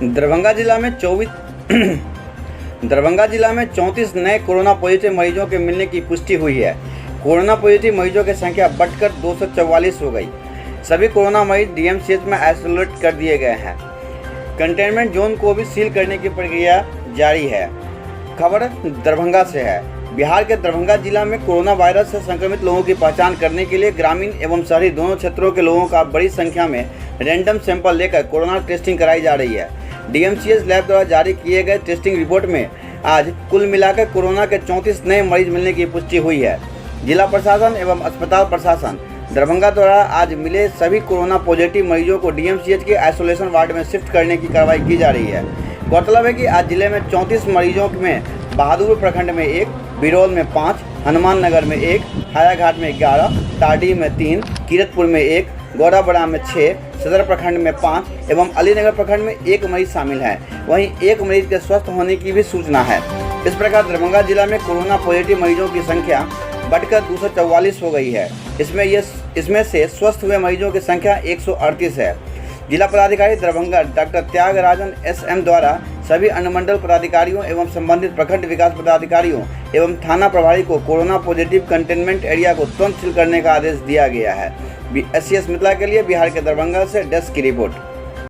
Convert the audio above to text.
दरभंगा जिला में 34 नए कोरोना पॉजिटिव मरीजों के मिलने की पुष्टि हुई है। कोरोना पॉजिटिव मरीजों की संख्या बढ़कर 244 हो गई। सभी कोरोना मरीज डीएमसीएच में आइसोलेट कर दिए गए हैं। कंटेनमेंट जोन को भी सील करने की प्रक्रिया जारी है। खबर दरभंगा से है। बिहार के दरभंगा जिला में कोरोना वायरस से संक्रमित लोगों की पहचान करने के लिए ग्रामीण एवं शहरी दोनों क्षेत्रों के लोगों का बड़ी संख्या में रैंडम सैंपल लेकर कोरोना टेस्टिंग कराई जा रही है। डीएमसीएच लैब द्वारा जारी किए गए टेस्टिंग रिपोर्ट में आज कुल मिलाकर कोरोना के 34 नए मरीज मिलने की पुष्टि हुई है। जिला प्रशासन एवं अस्पताल प्रशासन दरभंगा द्वारा आज मिले सभी कोरोना पॉजिटिव मरीजों को डीएमसीएच के आइसोलेशन वार्ड में शिफ्ट करने की कार्रवाई की जा रही है। गौरतलब है कि आज जिले में 34 मरीजों में बहादुरपुर प्रखंड में 1, बिरौल में 5, हनुमान नगर में 1, हायाघाट में 11, टाडी में 3, कीरतपुर में 1, गौराबड़ा में 6, सदर प्रखंड में 5 एवं अलीनगर प्रखंड में 1 मरीज शामिल है। वहीं 1 मरीज के स्वस्थ होने की भी सूचना है। इस प्रकार दरभंगा जिला में कोरोना पॉजिटिव मरीजों की संख्या बढ़कर 244 हो गई है। इसमें से स्वस्थ हुए मरीजों की संख्या 138 है। जिला पदाधिकारी दरभंगा डॉक्टर त्यागराजन एसएम द्वारा सभी अनुमंडल पदाधिकारियों एवं संबंधित प्रखंड विकास पदाधिकारियों एवं थाना प्रभारी को कोरोना पॉजिटिव कंटेनमेंट एरिया को तुरंत सील करने का आदेश दिया गया है। SCS मिथिला के लिए बिहार के दरभंगा से डेस्क की रिपोर्ट।